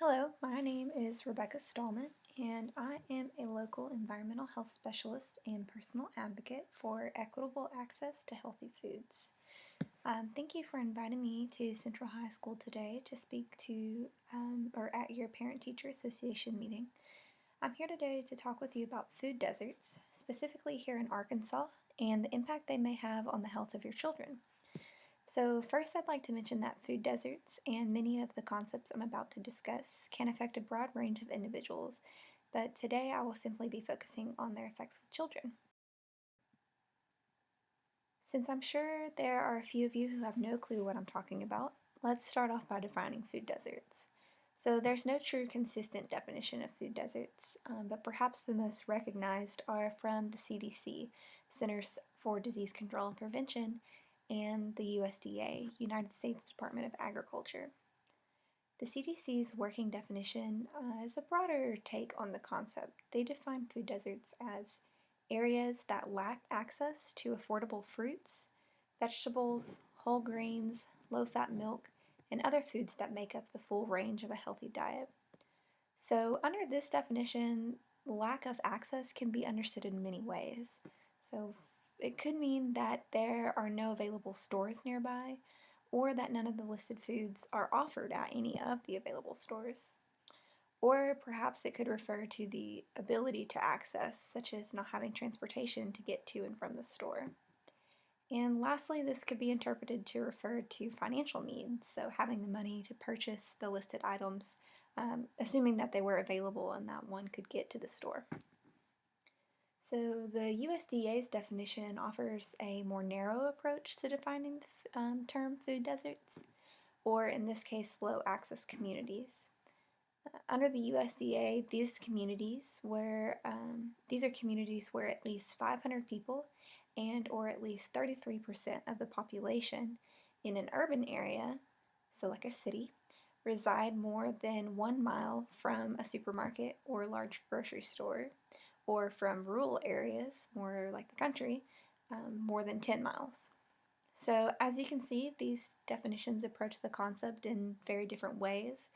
Hello, my name is Rebecca Stallman, and I am a local environmental health specialist and personal advocate for equitable access to healthy foods. Thank you for inviting me to Central High School today to speak to or at your Parent-Teacher Association meeting. I'm here today to talk with you about food deserts, specifically here in Arkansas, and the impact they may have on the health of your children. So first I'd like to mention that food deserts and many of the concepts I'm about to discuss can affect a broad range of individuals, but today I will simply be focusing on their effects with children. Since I'm sure there are a few of you who have no clue what I'm talking about, let's start off by defining food deserts. So there's no true consistent definition of food deserts, but perhaps the most recognized are from the CDC, Centers for Disease Control and Prevention, and the USDA, United States Department of Agriculture. The CDC's working definition is a broader take on the concept. They define food deserts as areas that lack access to affordable fruits, vegetables, whole grains, low-fat milk, and other foods that make up the full range of a healthy diet. So under this definition, lack of access can be understood in many ways. So it could mean that there are no available stores nearby, or that none of the listed foods are offered at any of the available stores. Or perhaps it could refer to the ability to access, such as not having transportation to get to and from the store. And lastly, this could be interpreted to refer to financial needs, so having the money to purchase the listed items, assuming that they were available and that one could get to the store. So the USDA's definition offers a more narrow approach to defining the term food deserts, or in this case, low access communities. Under the USDA, these are communities where at least 500 people and or at least 33% of the population in an urban area, so like a city, reside more than 1 mile from a supermarket or large grocery store, or from rural areas, more like the country, more than 10 miles. So as you can see, these definitions approach the concept in very different ways,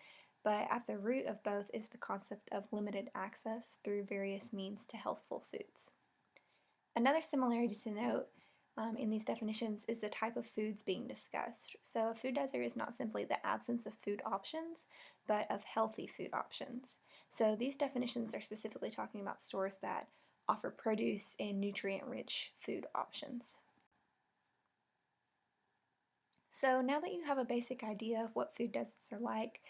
but at the root of both is the concept of limited access through various means to healthful foods. Another similarity to note in these definitions is the type of foods being discussed. So a food desert is not simply the absence of food options, but of healthy food options. So these definitions are specifically talking about stores that offer produce and nutrient-rich food options. So now that you have a basic idea of what food deserts are like,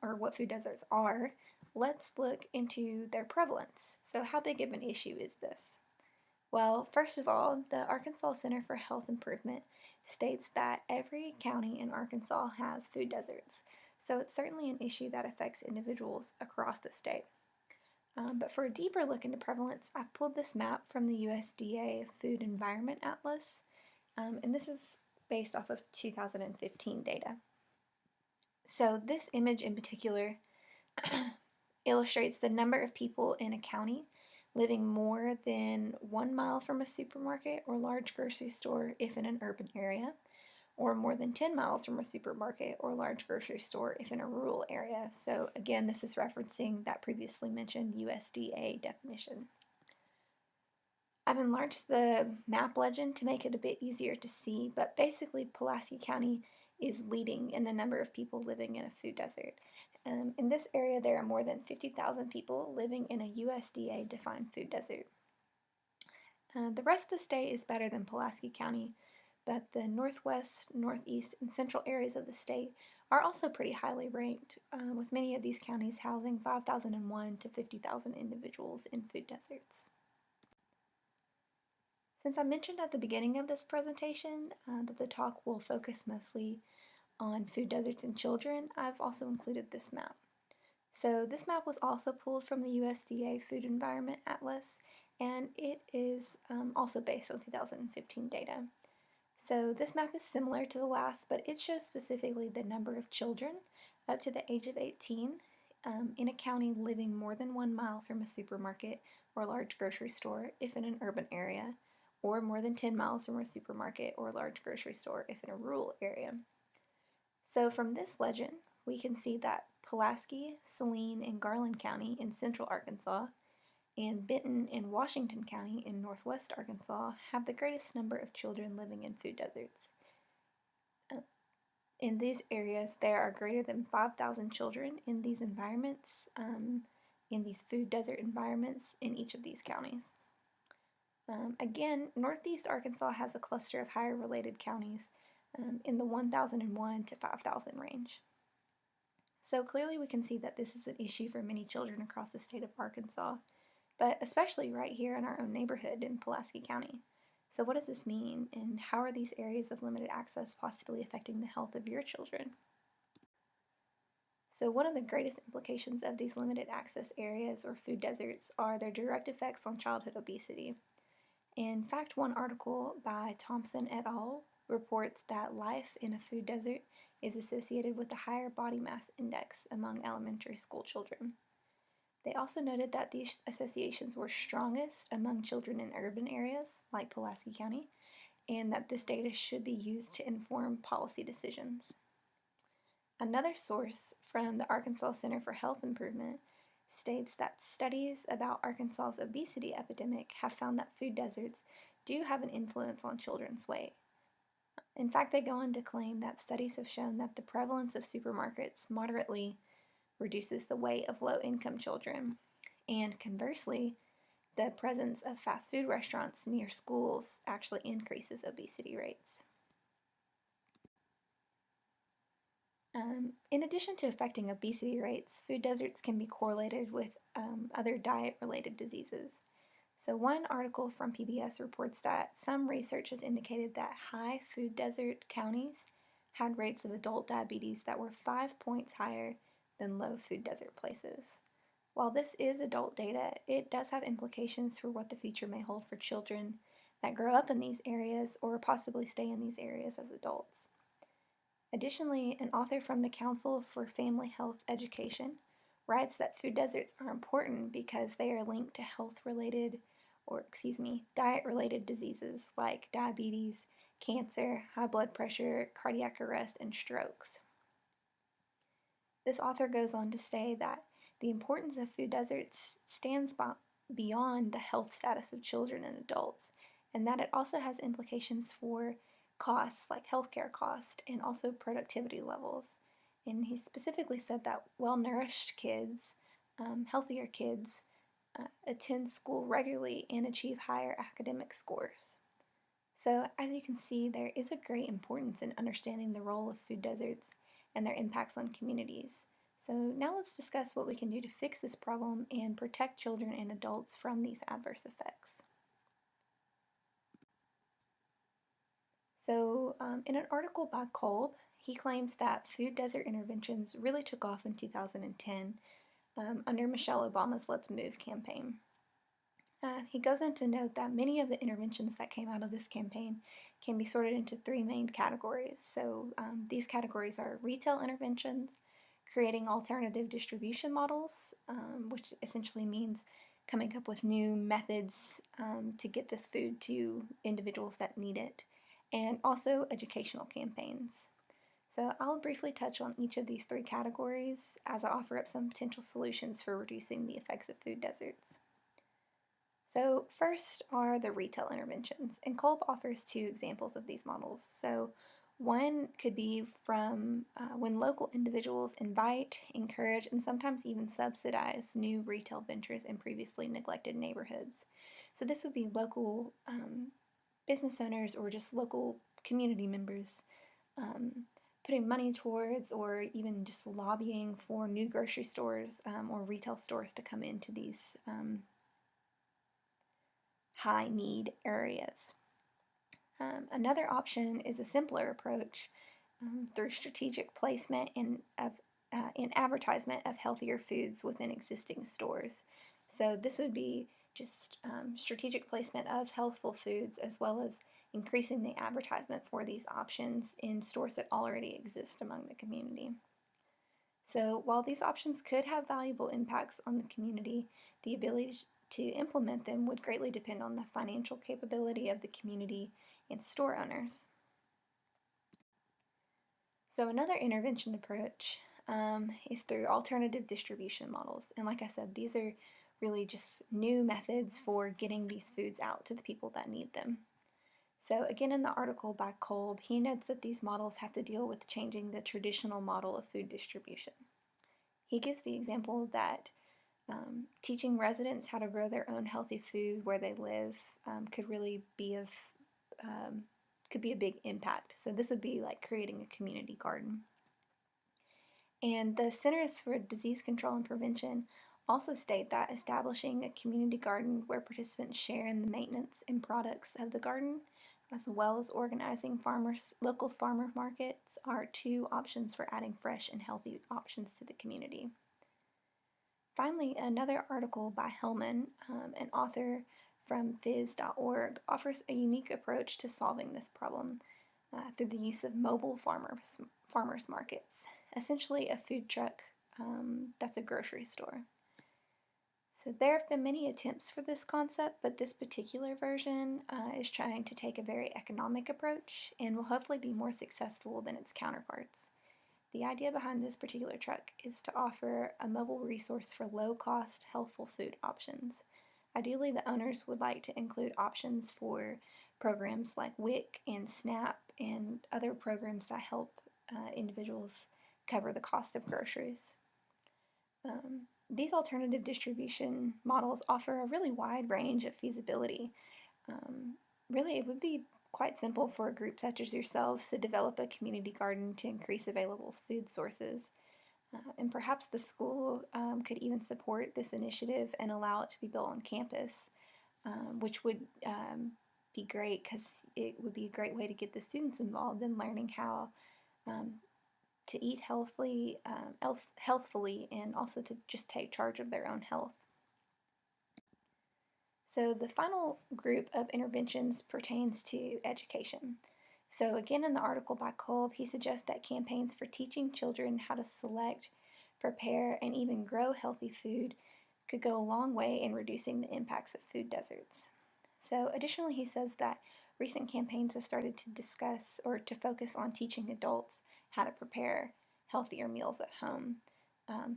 or what food deserts are, let's look into their prevalence. So how big of an issue is this? Well, first of all, the Arkansas Center for Health Improvement states that every county in Arkansas has food deserts, so it's certainly an issue that affects individuals across the state. But for a deeper look into prevalence, I've pulled this map from the USDA Food Environment Atlas, and this is based off of 2015 data. So this image in particular illustrates the number of people in a county living more than 1 mile from a supermarket or large grocery store if in an urban area, or more than 10 miles from a supermarket or large grocery store if in a rural area. So again, this is referencing that previously mentioned USDA definition. I've enlarged the map legend to make it a bit easier to see, but basically Pulaski County is leading in the number of people living in a food desert. In this area, there are more than 50,000 people living in a USDA-defined food desert. The rest of the state is better than Pulaski County, but the northwest, northeast, and central areas of the state are also pretty highly ranked, with many of these counties housing 5,001 to 50,000 individuals in food deserts. Since I mentioned at the beginning of this presentation that the talk will focus mostly on food deserts in children, I've also included this map. So this map was also pulled from the USDA Food Environment Atlas, and it is also based on 2015 data. So this map is similar to the last, but it shows specifically the number of children up to the age of 18 in a county living more than 1 mile from a supermarket or large grocery store if in an urban area, or more than 10 miles from a supermarket or large grocery store if in a rural area. So from this legend, we can see that Pulaski, Saline, and Garland County in central Arkansas, and Benton and Washington County in northwest Arkansas have the greatest number of children living in food deserts. In these areas, there are greater than 5,000 children in these environments, in these food desert environments in each of these counties. Again, northeast Arkansas has a cluster of higher related counties in the 1,001 to 5,000 range. So clearly we can see that this is an issue for many children across the state of Arkansas, but especially right here in our own neighborhood in Pulaski County. So what does this mean, and how are these areas of limited access possibly affecting the health of your children? So one of the greatest implications of these limited access areas or food deserts are their direct effects on childhood obesity. In fact, one article by Thompson et al. Reports that life in a food desert is associated with a higher body mass index among elementary school children. They also noted that these associations were strongest among children in urban areas, like Pulaski County, and that this data should be used to inform policy decisions. Another source from the Arkansas Center for Health Improvement states that studies about Arkansas's obesity epidemic have found that food deserts do have an influence on children's weight. In fact, they go on to claim that studies have shown that the prevalence of supermarkets moderately reduces the weight of low-income children, and conversely, the presence of fast food restaurants near schools actually increases obesity rates. In addition to affecting obesity rates, food deserts can be correlated with other diet-related diseases. So one article from PBS reports that some research has indicated that high food desert counties had rates of adult diabetes that were 5 points higher than low food desert places. While this is adult data, it does have implications for what the future may hold for children that grow up in these areas or possibly stay in these areas as adults. Additionally, an author from the Council for Family Health Education writes that food deserts are important because they are linked to diet-related diseases like diabetes, cancer, high blood pressure, cardiac arrest, and strokes. This author goes on to say that the importance of food deserts stands beyond the health status of children and adults, and that it also has implications for costs like healthcare costs and also productivity levels. And he specifically said that well-nourished kids, healthier kids, attend school regularly and achieve higher academic scores. So as you can see, there is a great importance in understanding the role of food deserts and their impacts on communities. So now let's discuss what we can do to fix this problem and protect children and adults from these adverse effects. So in an article by Kolb, he claims that food desert interventions really took off in 2010 under Michelle Obama's Let's Move campaign. He goes on to note that many of the interventions that came out of this campaign can be sorted into three main categories. So these categories are retail interventions, creating alternative distribution models, which essentially means coming up with new methods to get this food to individuals that need it, and also educational campaigns. So I'll briefly touch on each of these three categories as I offer up some potential solutions for reducing the effects of food deserts. So first are the retail interventions, and Kolb offers two examples of these models. So one could be from when local individuals invite, encourage, and sometimes even subsidize new retail ventures in previously neglected neighborhoods. So this would be local business owners or just local community members putting money towards or even just lobbying for new grocery stores or retail stores to come into these high need areas. Another option is a simpler approach through strategic placement in advertisement of healthier foods within existing stores. So this would be just strategic placement of healthful foods as well as increasing the advertisement for these options in stores that already exist among the community. So while these options could have valuable impacts on the community, the ability to implement them would greatly depend on the financial capability of the community and store owners. So another intervention approach is through alternative distribution models. And like I said, these are really just new methods for getting these foods out to the people that need them. So again, in the article by Kolb, he notes that these models have to deal with changing the traditional model of food distribution. He gives the example that teaching residents how to grow their own healthy food where they live could really be could be a big impact. So this would be like creating a community garden. And the Centers for Disease Control and Prevention also state that establishing a community garden where participants share in the maintenance and products of the garden, as well as organizing local farmer markets, are two options for adding fresh and healthy options to the community. Finally, another article by Hellman, an author from phys.org, offers a unique approach to solving this problem through the use of mobile farmers markets, essentially a food truck that's a grocery store. So there have been many attempts for this concept, but this particular version is trying to take a very economic approach and will hopefully be more successful than its counterparts. The idea behind this particular truck is to offer a mobile resource for low-cost, healthful food options. Ideally, the owners would like to include options for programs like WIC and SNAP and other programs that help individuals cover the cost of groceries. These alternative distribution models offer a really wide range of feasibility. Really, it would be quite simple for a group such as yourselves to develop a community garden to increase available food sources. And perhaps the school could even support this initiative and allow it to be built on campus, which would be great because it would be a great way to get the students involved in learning how to eat healthfully and also to just take charge of their own health. So the final group of interventions pertains to education. So again, in the article by Kolb, he suggests that campaigns for teaching children how to select, prepare, and even grow healthy food could go a long way in reducing the impacts of food deserts. So additionally, he says that recent campaigns have started to discuss or to focus on teaching adults how to prepare healthier meals at home.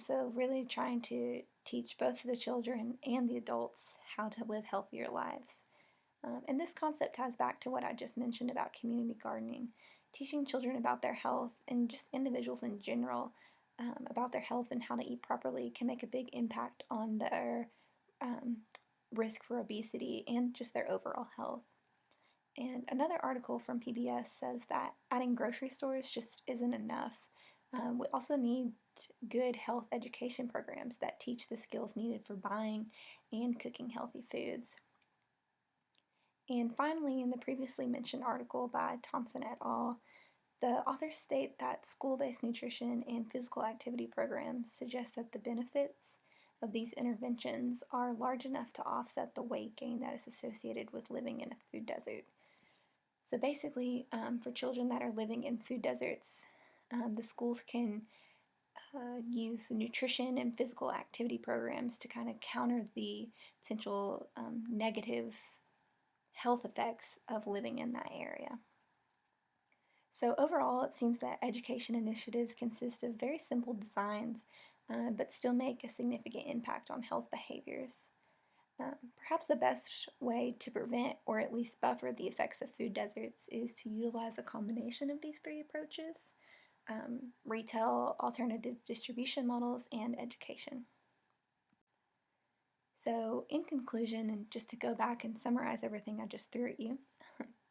So really trying to teach both the children and the adults how to live healthier lives. And this concept ties back to what I just mentioned about community gardening. Teaching children about their health and just individuals in general about their health and how to eat properly can make a big impact on their risk for obesity and just their overall health. And another article from PBS says that adding grocery stores just isn't enough. We also need good health education programs that teach the skills needed for buying and cooking healthy foods. And finally, in the previously mentioned article by Thompson et al., the authors state that school-based nutrition and physical activity programs suggest that the benefits of these interventions are large enough to offset the weight gain that is associated with living in a food desert. So basically, for children that are living in food deserts, the schools can use nutrition and physical activity programs to kind of counter the potential negative health effects of living in that area. So overall, it seems that education initiatives consist of very simple designs, but still make a significant impact on health behaviors. Perhaps the best way to prevent or at least buffer the effects of food deserts is to utilize a combination of these three approaches: retail, alternative distribution models, and education. So in conclusion, and just to go back and summarize everything I just threw at you,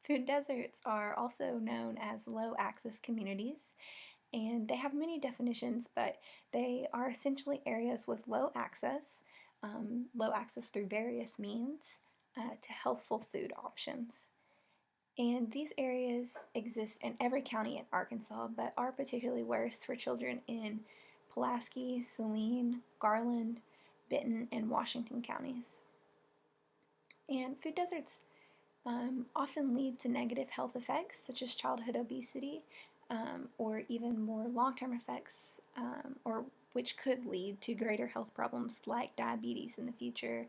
food deserts are also known as low-access communities, and they have many definitions, but they are essentially areas with low access through various means to healthful food options. And these areas exist in every county in Arkansas, but are particularly worse for children in Pulaski, Saline, Garland, Benton, and Washington counties. And food deserts often lead to negative health effects such as childhood obesity, or even more long-term effects, or which could lead to greater health problems like diabetes in the future,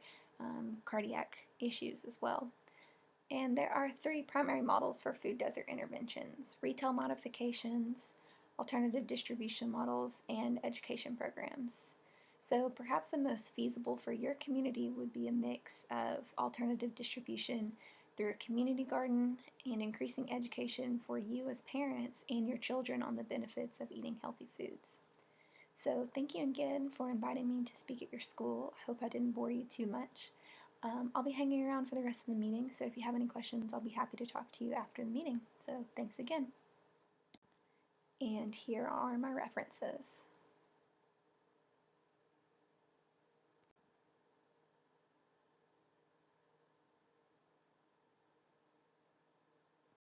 cardiac issues as well. And there are three primary models for food desert interventions: retail modifications, alternative distribution models, and education programs. So perhaps the most feasible for your community would be a mix of alternative distribution through a community garden and increasing education for you as parents and your children on the benefits of eating healthy foods. So thank you again for inviting me to speak at your school. I hope I didn't bore you too much. I'll be hanging around for the rest of the meeting, so if you have any questions, I'll be happy to talk to you after the meeting. So thanks again. And here are my references.